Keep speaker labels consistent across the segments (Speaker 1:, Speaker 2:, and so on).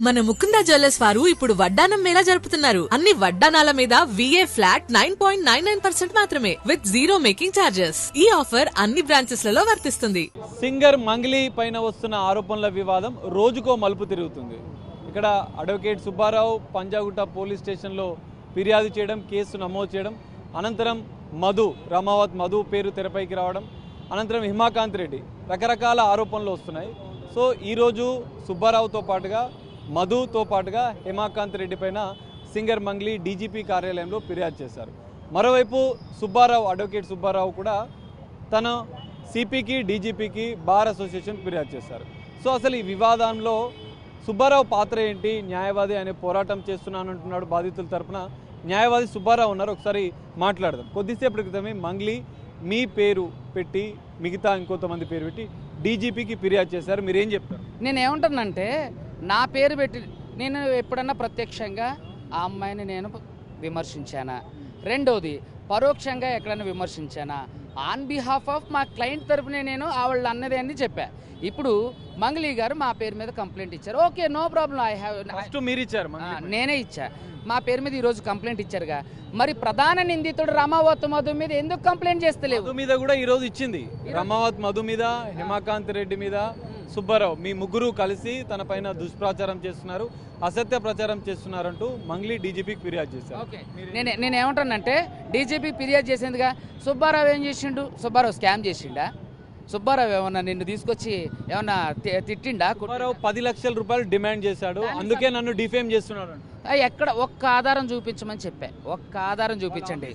Speaker 1: మన ముకుందా జ్యువెలర్స్ వారు ఇప్పుడు వడ్డానం మేళా జరుపుతున్నారు. అన్ని వడ్డానాల మీద VA ఫ్లాట్ 9.99% మాత్రమే విత్ జీరో మేకింగ్ చార్జెస్. ఈ ఆఫర్ అన్ని బ్రాంచెస్ లలో వర్తిస్తుంది.
Speaker 2: సింగర్ మంగ్లీ పైన వస్తున్న ఆరోపణల వివాదం రోజుకో మలుపు తిరుగుతుంది. ఇక్కడ అడ్వకేట్ సుబ్బారావు పంజాగుట్ట పోలీస్ స్టేషన్లో ఫిర్యాదు చేయడం, కేసు నమోదు చేయడం, అనంతరం రామావత్ మధు పేరు తెరపైకి రావడం, అనంతరం హిమాకాంత్ రెడ్డి రకరకాల ఆరోపణలు వస్తున్నాయి. సో ఈరోజు సుబ్బారావుతో పాటుగా మధుతో పాటుగా హిమాకాంత్ రెడ్డి పైన సింగర్ మంగ్లీ డీజీపీ కార్యాలయంలో ఫిర్యాదు చేశారు. మరోవైపు అడ్వకేట్ సుబ్బారావు కూడా తన సిపికి డీజీపీకి బార్ అసోసియేషన్ ఫిర్యాదు చేశారు. సో అసలు ఈ వివాదంలో సుబ్బారావు పాత్ర ఏంటి? న్యాయవాది అనే పోరాటం చేస్తున్నానంటున్నాడు బాధితుల తరఫున. న్యాయవాది సుబ్బారావు ఉన్నారు, ఒకసారి మాట్లాడదాం. కొద్దిసేపటి క్రితమే మంగ్లీ మీ పేరు పెట్టి మిగతా ఇంకొంతమంది పేరు పెట్టి డీజీపీకి ఫిర్యాదు చేశారు. మీరేం చెప్తారు?
Speaker 3: నేనేమంటానంటే, నా పేరు పెట్టి నేను ఎప్పుడన్నా ప్రత్యక్షంగా ఆ అమ్మాయిని నేను విమర్శించానా? రెండోది పరోక్షంగా ఎక్కడైనా విమర్శించానా? ఆన్ బిహాఫ్ ఆఫ్ మా క్లయింట్ తరపునే నేను ఆవిడ అన్నది అని చెప్పా. ఇప్పుడు మంగ్లీ గారు మా పేరు మీద కంప్లైంట్ ఇచ్చారు. Okay, no problem. నేనే ఇచ్చా. మా పేరు మీద ఈరోజు కంప్లైంట్ ఇచ్చారుగా, మరి ప్రధాన నిందితుడు రామావత్ మధు మీద ఎందుకు కంప్లైంట్ చేస్తలేవు?
Speaker 2: మీద కూడా ఈరోజు ఇచ్చింది. రామావత్ మధు మీద, హిమాకాంత్ రెడ్డి మీద, సుబ్బారావు మీ ముగ్గురు కలిసి తన పైన దుష్ప్రచారం చేస్తున్నారు, అసత్య ప్రచారం చేస్తున్నారంటూ మంగ్లీ డీజీపీకి ఫిర్యాదు చేశారు.
Speaker 3: ఓకే, నేనేమంటానంటే, డీజీపీ ఫిర్యాదు చేసేందుగా సుబ్బారావు ఏం చేసిండు? సుబ్బారావు స్కామ్ చేసిండా? సుబ్బారావు ఏమన్నా నిన్ను తీసుకొచ్చి ఏమన్నా తిట్టిండా?
Speaker 2: సుబ్బారావు 10 లక్షల రూపాయలు డిమాండ్ చేశాడు, అందుకే నన్ను డిఫేమ్ చేస్తున్నాడు.
Speaker 3: ఎక్కడ ఒక్క ఆధారం చూపించమని చెప్పా. ఒక్క ఆధారం చూపించండి.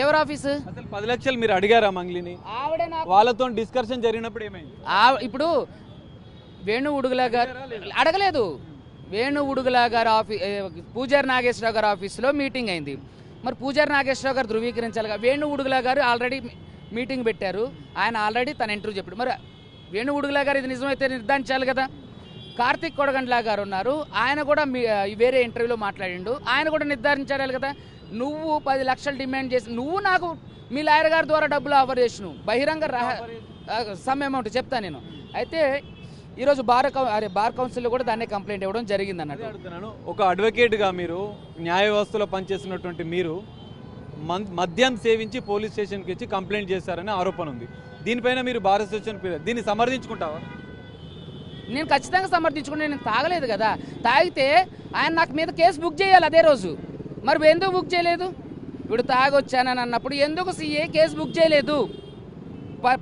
Speaker 3: ఎవరు ఆఫీసు?
Speaker 2: 10 లక్షలు మీరు అడిగారా మంగ్లీని? వాళ్ళతో డిస్కషన్ జరిగినప్పుడు ఏమైంది?
Speaker 3: ఇప్పుడు వేణు ఉడుగులా గారు అడగలేదు. వేణు ఉడుగులా గారు పూజారి నాగేశ్వరరావు గారు ఆఫీసులో మీటింగ్ అయింది. మరి పూజారి నాగేశ్వరరావు గారు ధృవీకరించాలిగా. వేణు ఉడుగులా గారు ఆల్రెడీ మీటింగ్ పెట్టారు. ఆయన ఆల్రెడీ తన ఇంటర్వ్యూ చెప్పాడు. మరి వేణు ఉడుగులా గారు ఇది నిజమైతే నిర్ధారించాలి కదా. కార్తిక్ కొడగండ్లా గారు ఉన్నారు, ఆయన కూడా వేరే ఇంటర్వ్యూలో మాట్లాడిండు, ఆయన కూడా నిర్ధారించాలి కదా. నువ్వు 10 లక్షలు డిమాండ్ చేసి నువ్వు నాకు మీ లాయర్ గారి ద్వారా డబ్బులు ఆఫర్ చేసినావు బహిరంగ సమ్ అమౌంట్ చెప్తా నేను. అయితే ఈరోజు బార్ కౌన్సిల్లో కూడా దాన్నే కంప్లైంట్ ఇవ్వడం జరిగింది అన్నట్టు.
Speaker 2: ఒక అడ్వకేట్గా మీరు న్యాయ వ్యవస్థలో పనిచేస్తున్నటువంటి మీరు మద్యం సేవించి పోలీస్ స్టేషన్కి వచ్చి కంప్లైంట్ చేశారనే ఆరోపణ ఉంది. దీనిపైన మీరు బార్ అసోసియేషన్ దీన్ని సమర్థించుకుంటావా?
Speaker 3: నేను ఖచ్చితంగా సమర్థించుకుంటే, నేను తాగలేదు కదా. తాగితే ఆయన నాకు మీద కేసు బుక్ చేయాలి అదే రోజు. మరి ఎందుకు బుక్ చేయలేదు? ఇప్పుడు తాగొచ్చానని అన్నప్పుడు ఎందుకు CA కేసు బుక్ చేయలేదు?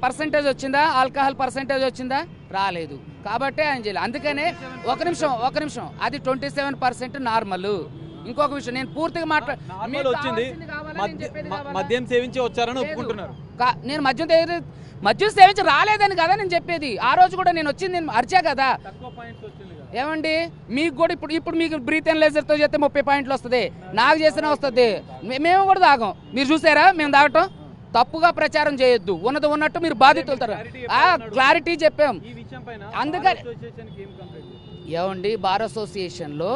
Speaker 3: పర్సంటేజ్ వచ్చిందా? ఆల్కహాల్ పర్సంటేజ్ వచ్చిందా? రాలేదు. కాబట్టి ఆయన చేయలేదు. అందుకనే ఒక నిమిషం అది 27% నార్మల్. ఇంకొక విషయం నేను పూర్తిగా
Speaker 2: వచ్చింది, మద్యం సేవించి వచ్చారని ఒప్పుకుంటున్నారు.
Speaker 3: నేను మద్యం సేవించి రాలేదని కదా నేను చెప్పేది. ఆ రోజు కూడా నేను వచ్చింది, నేను అరిచా కదా. ఏమండి, మీకు కూడా ఇప్పుడు మీకు బ్రీత్ అనలైజర్తో చేస్తే 30 పాయింట్లు వస్తుంది, నాకు చేసినా వస్తుంది. మేము కూడా తాగాం. మీరు చూసారా మేము తాగటం? తప్పుగా ప్రచారం చేయొద్దు, ఉన్నది ఉన్నట్టు మీరు బాధితులు క్లారిటీ చెప్పాం. అందుకని ఏమండి, బార్ అసోసియేషన్లో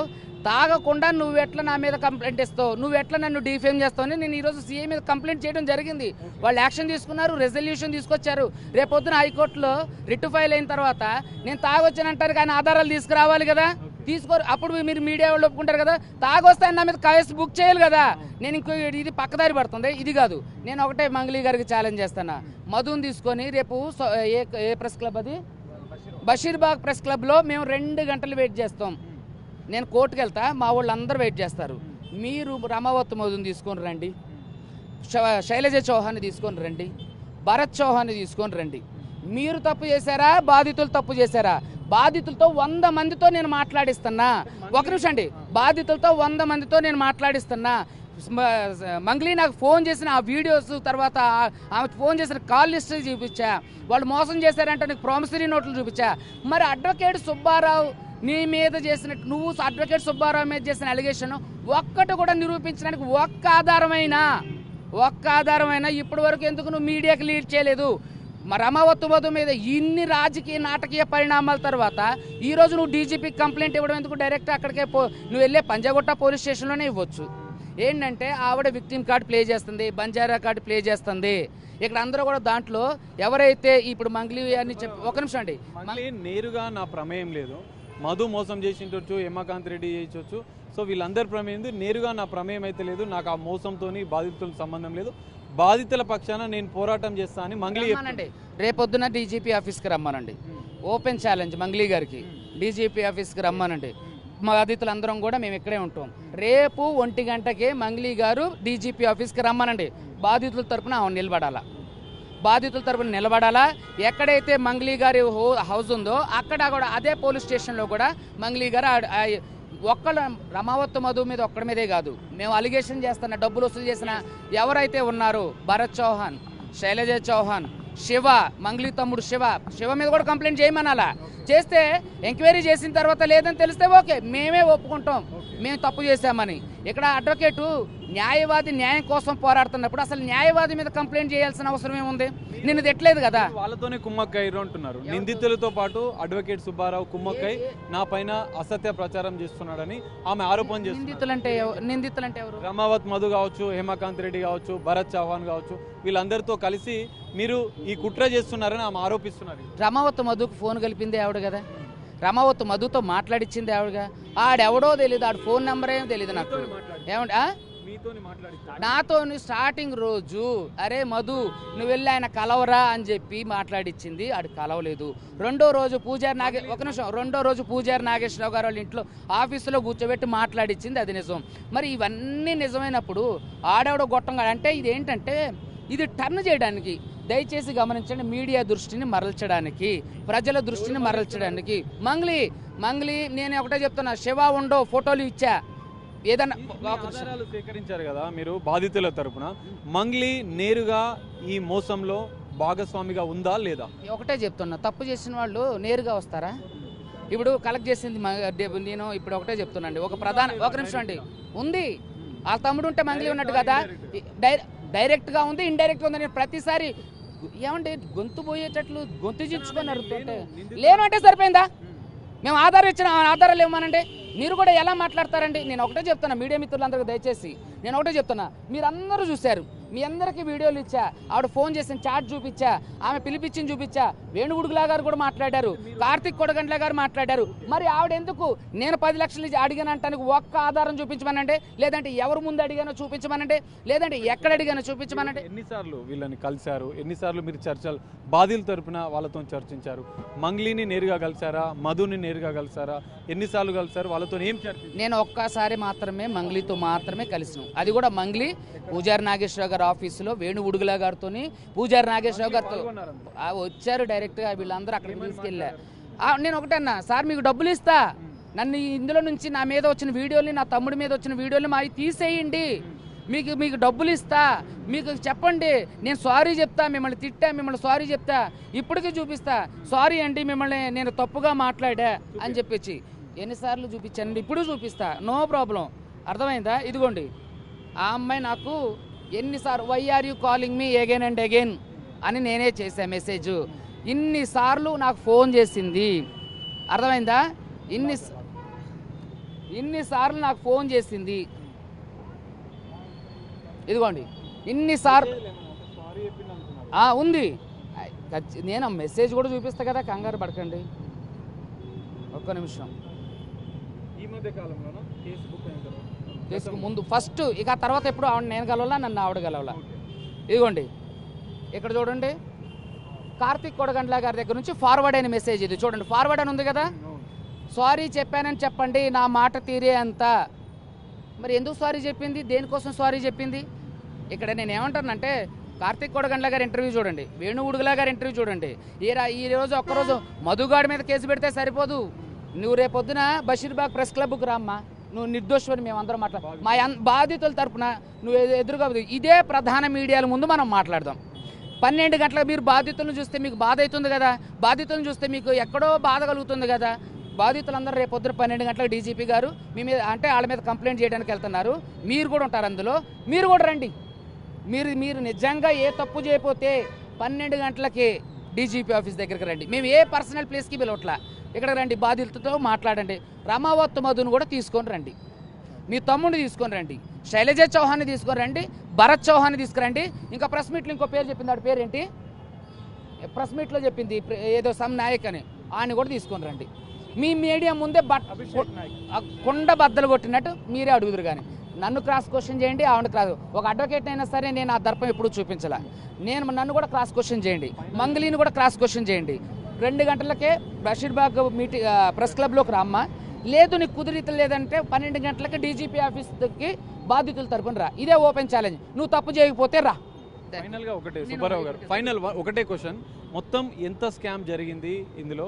Speaker 3: తాగకుండా నువ్వు ఎట్లా నా మీద కంప్లైంట్ ఇస్తావు, నువ్వు ఎట్లా నన్ను డిఫేమ్ చేస్తావు అని నేను ఈరోజు CA మీద కంప్లైంట్ చేయడం జరిగింది. వాళ్ళు యాక్షన్ తీసుకున్నారు, రెజల్యూషన్ తీసుకొచ్చారు. రేపొద్దున హైకోర్టులో రిట్ ఫైల్ అయిన తర్వాత నేను తాగొచ్చానంటారు, కానీ ఆధారాలు తీసుకురావాలి కదా. తీసుకోరు, అప్పుడు మీరు మీడియా వాళ్ళు ఒప్పుకుంటారు కదా. తాగొస్తే నా మీద కేసు బుక్ చేయాలి కదా. నేను ఇంకో ఇది పక్కదారి పడుతుంది, ఇది కాదు. నేను ఒకటే మంగ్లీ గారికి ఛాలెంజ్ చేస్తాను, మధుని తీసుకొని రేపు ఏ ప్రెస్ క్లబ్ అది బషీర్బాగ్ ప్రెస్ క్లబ్లో మేము 2 గంటలు వెయిట్ చేస్తాం. నేను కోర్టుకు వెళ్తా, మా వాళ్ళు అందరూ వెయిట్ చేస్తారు. మీరు రామావత్ మధుని తీసుకొని రండి, శైలజ చౌహాన్ని తీసుకొని రండి, భరత్ చౌహాన్ని తీసుకొని రండి. మీరు తప్పు చేశారా? బాధితులు తప్పు చేశారా? బాధితులతో 100 మందితో నేను మాట్లాడిస్తున్నా. ఒక నిమిషం అండి, బాధితులతో 100 మందితో నేను మాట్లాడిస్తున్నా. మంగ్లీ నాకు ఫోన్ చేసిన ఆ వీడియోస్, తర్వాత ఆమె ఫోన్ చేసిన కాల్ లిస్ట్ చూపించా. వాళ్ళు మోసం చేశారంటే నీకు ప్రామిసరీ నోట్లు చూపించా. మరి అడ్వకేట్ సుబ్బారావు నీ మీద చేసినట్టు, నువ్వు అడ్వకేట్ సుబ్బారావు మీద చేసిన అలిగేషన్ ఒక్కటి కూడా నిరూపించడానికి ఒక్క ఆధారమైనా ఇప్పటి వరకు ఎందుకు నువ్వు మీడియాకి లీడ్ చేయలేదు? మరి రామావత్ మధు మీద ఇన్ని రాజకీయ నాటకీయ పరిణామాల తర్వాత ఈరోజు నువ్వు డీజీపీకి కంప్లైంట్ ఇవ్వడం ఎందుకు? డైరెక్ట్ అక్కడికే నువ్వు వెళ్ళే పంజాగుట్ట పోలీస్ స్టేషన్లోనే ఇవ్వచ్చు. ఏంటంటే ఆవిడ విక్టిమ్ కార్డ్ ప్లే చేస్తుంది, బంజారా కార్డు ప్లే చేస్తుంది. ఇక్కడ అందరూ కూడా దాంట్లో ఎవరైతే ఇప్పుడు మంగ్లీ అని చెప్పి, ఒక నిమిషం అండి,
Speaker 2: నేరుగా నా ప్రమేయం లేదు, మధు మోసం చేసి ఉండొచ్చు, హేమకాంత్ రెడ్డి చేయించవచ్చు. సో వీళ్ళందరి ప్రమేయం నేరుగా నా ప్రమేయం అయితే లేదు. నాకు ఆ మోసంతో బాధితులకు సంబంధం లేదు. బాధితుల పక్షాన నేను పోరాటం చేస్తా అని మంగ్లీ
Speaker 3: రమ్మనండి. రేపొద్దున డీజీపీ ఆఫీస్కి రమ్మనండి. ఓపెన్ ఛాలెంజ్ మంగ్లీ గారికి, డీజీపీ ఆఫీస్కి రమ్మనండి. బాధితులందరం కూడా మేము ఇక్కడే ఉంటాం. రేపు 1 గంటకే మంగ్లీ గారు డీజీపీ ఆఫీస్కి రమ్మనండి. బాధితుల తరపున ఆమె నిలబడాలా, బాధితుల తరపున నిలబడాలా. ఎక్కడైతే మంగ్లీ గారి హౌస్ ఉందో అక్కడ కూడా అదే పోలీస్ స్టేషన్లో కూడా మంగ్లీ గారు ఒక్కళ్ళ రమావత్ మధు మీద ఒక్కడి మీదే కాదు, మేము అలిగేషన్ చేస్తున్న డబ్బులు వసూలు చేసిన ఎవరైతే ఉన్నారో భరత్ చౌహాన్, శైలజ చౌహాన్, శివ, మంగ్లీ తమ్ముడు శివ మీద కూడా కంప్లైంట్ చేయమనాలా. చేస్తే ఎంక్వైరీ చేసిన తర్వాత లేదని తెలిస్తే ఓకే, మేమే ఒప్పుకుంటాం మేము తప్పు చేశామని. ఇక్కడ అడ్వకేటు న్యాయవాది న్యాయం కోసం పోరాడుతున్నప్పుడు అసలు న్యాయవాది మీద కంప్లైంట్ చేయాల్సిన అవసరం ఏముంది? నిన్ను తిట్టలేదు కదా.
Speaker 2: వాళ్ళతోనే కుమ్మక్కయ్యారు అంటున్నారు. నిందితులతో పాటు అడ్వకేట్ సుబ్బారావు కుమ్మక్కై నా పైన అసత్య ప్రచారం చేస్తున్నాడని ఆమె ఆరోపణ చేస్తుంది.
Speaker 3: నిందితులంటే ఎవరు?
Speaker 2: రమావత్ మధు కావచ్చు, హేమకాంత్ రెడ్డి కావచ్చు, భరత్ చౌహాన్ కావచ్చు, వీళ్ళందరితో కలిసి మీరు ఈ కుట్ర చేస్తున్నారని ఆమె ఆరోపిస్తున్నారు.
Speaker 3: రమావత్ మధుకు ఫోన్ కలిపింది ఆవిడ కదా, రమావత్ మధుతో మాట్లాడిచ్చింది ఆవిడగా. ఆడెవడో తెలియదు, ఆడు ఫోన్ నెంబర్ ఏమో తెలియదు నాకు. ఏమంటే నాతో స్టార్టింగ్ రోజు అరే మధు నువ్వు వెళ్ళి ఆయన కలవరా అని చెప్పి మాట్లాడిచ్చింది, ఆడు కలవలేదు. రెండో రోజు పూజారి నాగేశ్వరరావు గారు వాళ్ళ ఇంట్లో ఆఫీసులో కూర్చోబెట్టి మాట్లాడిచ్చింది, అది నిజం. మరి ఇవన్నీ నిజమైనప్పుడు ఆడెవడో గొట్టంగా అంటే ఇదేంటంటే ఇది టర్న్ చేయడానికి దయచేసి గమనించండి. మీడియా దృష్టిని మరల్చడానికి, ప్రజల దృష్టిని మరల్చడానికి మంగ్లీ నేను ఒకటే చెప్తున్నా, శివ ఉండో ఫోటోలు ఇచ్చా ఏదన్నా
Speaker 2: ఆధారాలు సేకరించారు కదా మీరు బాధితుల తరపున, మంగ్లీ నేరుగా ఈ మోసంలో భాగస్వామిగా ఉందా లేదా?
Speaker 3: ఒకటే చెప్తున్నా, తప్పు చేసిన వాళ్ళు నేరుగా వస్తారా? ఇప్పుడు కలెక్ట్ చేసింది నేను ఇప్పుడు ఒకటే చెప్తున్నాండి, ఒక నిమిషం అండి, ఉంది ఆ తమ్ముడు ఉంటే మంగ్లీ ఉన్నట్టు కదా. డైరెక్ట్గా ఉంది, ఇండైరెక్ట్గా ఉంది. నేను ప్రతిసారి ఏమంటే గొంతు పోయేటట్లు గొంతు చించుకొని అడుగుతుంటే లేను అంటే సరిపోయిందా? మేము ఆధారాలు ఇవ్వమనంటే మీరు కూడా ఎలా మాట్లాడతారండి? నేను ఒకటే చెప్తున్నా మీడియా మిత్రులందరికీ దయచేసి నేను ఒకటే చెప్తున్నా, మీరందరూ చూశారు, మీ అందరికీ వీడియోలు ఇచ్చా, ఆవిడ ఫోన్ చేసిన చాట్ చూపించా, ఆమె పిలిపించింది చూపించా, వేణుగుడుగులా గారు కూడా మాట్లాడారు, కార్తిక్ కొడగండ్ల గారు మాట్లాడారు. మరి ఆవిడ ఎందుకు నేను 10 లక్షలు అడిగానంటానికి ఒక్క ఆధారం చూపించమనంటే, లేదంటే ఎవరు ముందు అడిగానో చూపించమనంటే, లేదంటే ఎక్కడ అడిగానో చూపించమనంటే.
Speaker 2: ఎన్నిసార్లు వీళ్ళని కలిశారు? ఎన్నిసార్లు మీరు చర్చలు బాధితుల తరపున వాళ్ళతో చర్చించారు? మంగ్లీని నేరుగా కలిసారా, మధుని నేరుగా కలిసారా? ఎన్నిసార్లు కలిసారు? వాళ్ళతో ఏం చర్చ?
Speaker 3: నేను ఒక్కసారి మాత్రమే మంగ్లీతో మాత్రమే కలిసినాం. అది కూడా మంగ్లీ పూజారి నాగేశ్వరరావు గారి ఆఫీసులో వేణుగుడుగులా గారితో, పూజారి నాగేశ్వరరావు గారితో వచ్చారు డైరెక్ట్గా. వీళ్ళందరూ అక్కడికి తీసుకెళ్ళా. నేను ఒకటే అన్నా, సార్ మీకు డబ్బులు ఇస్తా, నన్ను ఇందులో నుంచి నా మీద వచ్చిన వీడియోని, నా తమ్ముడి మీద వచ్చిన వీడియోని మా తీసేయండి, మీకు డబ్బులు ఇస్తా, మీకు చెప్పండి, నేను సారీ చెప్తా, మిమ్మల్ని తిట్టా, మిమ్మల్ని సారీ చెప్తా, ఇప్పటికీ చూపిస్తా, సారీ అండి మిమ్మల్ని నేను తప్పుగా మాట్లాడా అని చెప్పేసి ఎన్నిసార్లు చూపించానండి, ఇప్పుడు చూపిస్తా, నో ప్రాబ్లం. అర్థమైందా? ఇదిగోండి ఆ అమ్మాయి నాకు ఎన్నిసార్లు why are you calling me again and again అని నేనే చేశా మెసేజ్. ఇన్నిసార్లు నాకు ఫోన్ చేసింది. అర్థమైందా? ఇన్నిసార్లు నాకు ఫోన్ చేసింది. ఇదిగోండి ఇన్నిసార్లు ఉంది. నేను మెసేజ్ కూడా చూపిస్తా కదా, కంగారు పడకండి, ఒక్క నిమిషం.
Speaker 2: ఈ మధ్య కాలంలో
Speaker 3: కేసుకు ముందు ఫస్ట్, ఇక తర్వాత ఎప్పుడు ఆవిడ నేను కలవాలా, నన్ను ఆవిడ కలవాలా. ఇదిగోండి ఇక్కడ చూడండి, కార్తిక్ కొడగండ్ల గారి దగ్గర నుంచి ఫార్వర్డ్ అయిన మెసేజ్ ఇది చూడండి, ఫార్వర్డ్ అని ఉంది కదా. సారీ చెప్పానని చెప్పండి, నా మాట తీరే అంత. మరి ఎందుకు సారీ చెప్పింది, దేనికోసం సారీ చెప్పింది? ఇక్కడ నేను ఏమంటానంటే, కార్తిక్ కొడగండ్ల గారి ఇంటర్వ్యూ చూడండి, వేణుగుడుగులా గారి ఇంటర్వ్యూ చూడండి. ఈ రోజు ఒక్కరోజు మధుగాడి మీద కేసు పెడితే సరిపోదు, నువ్వు రేపొద్దున బషీర్బాగ్ ప్రెస్ క్లబ్కు రామ్మా, నువ్వు నిర్దోషమని మేమందరం మాట్లాడతాం. మా బాధితుల తరపున నువ్వు ఎదురుగా ఇదే ప్రధాన మీడియాల ముందు మనం మాట్లాడదాం. 12 గంటలకు మీరు బాధితులను చూస్తే మీకు బాధ అవుతుంది కదా, బాధితులను చూస్తే మీకు ఎక్కడో బాధ కలుగుతుంది కదా. బాధితులందరూ రేపొద్దున 12 గంటలకు డీజీపీ గారు మీ మీద అంటే వాళ్ళ మీద కంప్లైంట్ చేయడానికి వెళ్తున్నారు, మీరు కూడా ఉంటారు అందులో, మీరు కూడా రండి. మీరు నిజంగా ఏ తప్పు చేయకపోతే 12 గంటలకి డీజీపీ ఆఫీస్ దగ్గరికి రండి. మేము ఏ పర్సనల్ ప్లేస్కి పిలవట్లా, ఇక్కడ రండి, బాధితులతో మాట్లాడండి. రమావత్ మధును కూడా తీసుకొని రండి, మీ తమ్ముడిని తీసుకొని రండి, శైలజ చౌహాన్ని తీసుకొని రండి, భరత్ చౌహాన్ని తీసుకురండి. ఇంకా ప్రెస్ మీట్లో ఇంకో పేరు చెప్పింది, ఆడి పేరేంటి ప్రెస్ మీట్లో చెప్పింది, ఏదో సమ్ నాయక్ అని, ఆయన కూడా తీసుకొని రండి. మీ మీడియా ముందే కొండ బద్దలు కొట్టినట్టు మీరే అడుగుదురు. కానీ నన్ను క్రాస్ క్వశ్చన్ చేయండి, ఆవిడ క్రాస్, ఒక అడ్వకేట్ అయినా సరే నేను ఆ దర్పం ఎప్పుడూ చూపించాల. నన్ను కూడా క్రాస్ క్వశ్చన్ చేయండి, మంగళీని కూడా క్రాస్ క్వశ్చన్ చేయండి. 2 గంటలకే బషీర్బాగ్ మీటింగ్ ప్రెస్ క్లబ్లోకి రామ్మా, లేదు నీకు కుదిరిత లేదంటే 12 గంటలకి డీజీపీ ఆఫీస్కి బాధితుల తరపున రా. ఇదే ఓపెన్ ఛాలెంజ్. నువ్వు తప్పు చేయకపోతే రా.
Speaker 2: ఫైనల్ గా ఒకటే సుబ్బారావు గారు, ఫైనల్ ఒకటే క్వశ్చన్, మొత్తం ఎంత స్కామ్ జరిగింది ఇందులో,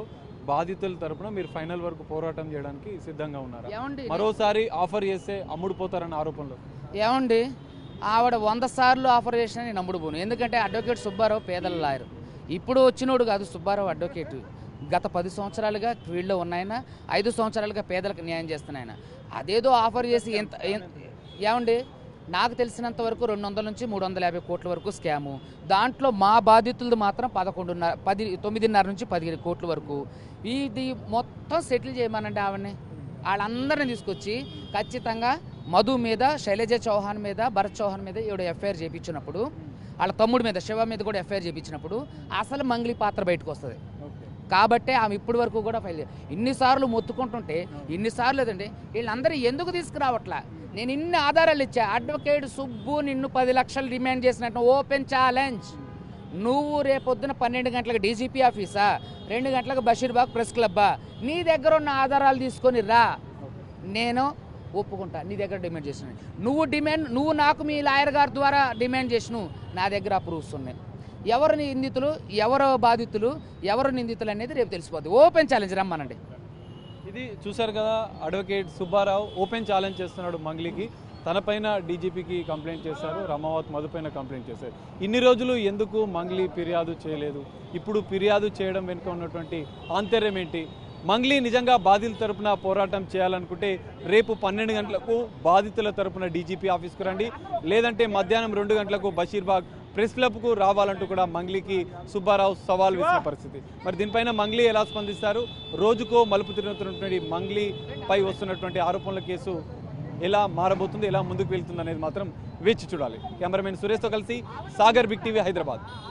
Speaker 2: బాధితుల తరపున మీరు ఫైనల్ వరకు పోరాటం చేయడానికి సిద్ధంగా ఉన్నారా? మరోసారి ఆఫర్ చేస్తే అమ్ముడు పోతారన్న ఆరోపణలు.
Speaker 3: ఏమండి, ఆవిడ 100 సార్లు ఆఫర్ చేసినా నేను అమ్ముడు పోను. ఎందుకంటే అడ్వకేట్ సుబ్బారావు పేదల లాయర్, ఇప్పుడు వచ్చినోడు కాదు సుబ్బారావు అడ్వకేట్. గత 10 సంవత్సరాలుగా ఫీల్డ్లో ఉన్నాయన, 5 సంవత్సరాలుగా పేదలకు న్యాయం చేస్తున్నాయన. అదేదో ఆఫర్ చేసి ఏమండి, నాకు తెలిసినంత వరకు 200 నుంచి 350 కోట్ల వరకు స్కాము. దాంట్లో మా బాధితులది మాత్రం 9.5 నుంచి 10 కోట్ల వరకు. ఇది మొత్తం సెటిల్ చేయమనండి ఆవిడని. వాళ్ళందరినీ తీసుకొచ్చి ఖచ్చితంగా మధు మీద, శైలజ చౌహాన్ మీద, భరత్ చౌహాన్ మీద ఈవిడ ఎఫ్ఐఆర్ చేయించినప్పుడు, వాళ్ళ తమ్ముడి మీద శివ మీద కూడా ఎఫ్ఐఆర్ చేయించినప్పుడు అసలు మంగళి పాత్ర బయటకు వస్తుంది. కాబట్టే ఆమె ఇప్పటి వరకు కూడా ఫైల్ ఇన్నిసార్లు మొత్తుకుంటుంటే, ఇన్నిసార్లు లేదండి వీళ్ళందరూ ఎందుకు తీసుకురావట్లా? నేను ఇన్ని ఆధారాలు ఇచ్చా. అడ్వకేట్ సుబ్బు నిన్ను 10 లక్షలు డిమాండ్ చేసినట్టు ఓపెన్ ఛాలెంజ్. నువ్వు రేపొద్దున 12 గంటలకు డీజీపీ ఆఫీసా, 2 గంటలకు బషీర్బాగ్ ప్రెస్ క్లబ్బా, నీ దగ్గర ఉన్న ఆధారాలు తీసుకొని రా, నేను ఒప్పుకుంటా. నీ దగ్గర డిమాండ్ చేసిన నువ్వు నాకు మీ లాయర్ గారి ద్వారా డిమాండ్ చేసినావు, నా దగ్గర ప్రూఫ్స్ ఉన్నాయి. ఎవరు నిందితులు, ఎవరు బాధితులు, ఎవరు నిందితులు అనేది రేపు తెలిసిపోద్ది. ఓపెన్ ఛాలెంజ్ రమ్మనండి.
Speaker 2: ఇది చూశారు కదా, అడ్వకేట్ సుబ్బారావు ఓపెన్ ఛాలెంజ్ చేస్తున్నాడు మంగ్లీకి. తనపైన డీజీపీకి కంప్లైంట్ చేశారు, రమావత్ మధు పైన కంప్లైంట్ చేశారు. ఇన్ని రోజులు ఎందుకు మంగ్లీ ఫిర్యాదు చేయలేదు? ఇప్పుడు ఫిర్యాదు చేయడం వెనుక ఉన్నటువంటి ఆంతర్యం ఏంటి? మంగ్లీ నిజంగా బాధితుల తరపున పోరాటం చేయాలనుకుంటే రేపు 12 గంటలకు బాధితుల తరపున డీజీపీ ఆఫీస్కు రండి, లేదంటే మధ్యాహ్నం 2 గంటలకు బషీర్బాగ్ ప్రెస్ క్లబ్కు రావాలంటూ కూడా మంగ్లీకి సుబ్బారావు సవాల్ విసిన పరిస్థితి. మరి దీనిపైన మంగ్లీ ఎలా స్పందిస్తారు? రోజుకో మలుపు తిరుగుతున్నటువంటి మంగ్లీపై వస్తున్నటువంటి ఆరోపణల కేసు ఎలా మారబోతుంది, ఎలా ముందుకు వెళ్తుంది అనేది మాత్రం వేచి చూడాలి. కెమెరామెన్ సురేష్తో కలిసి సాగర్, బిగ్ టీవీ, హైదరాబాద్.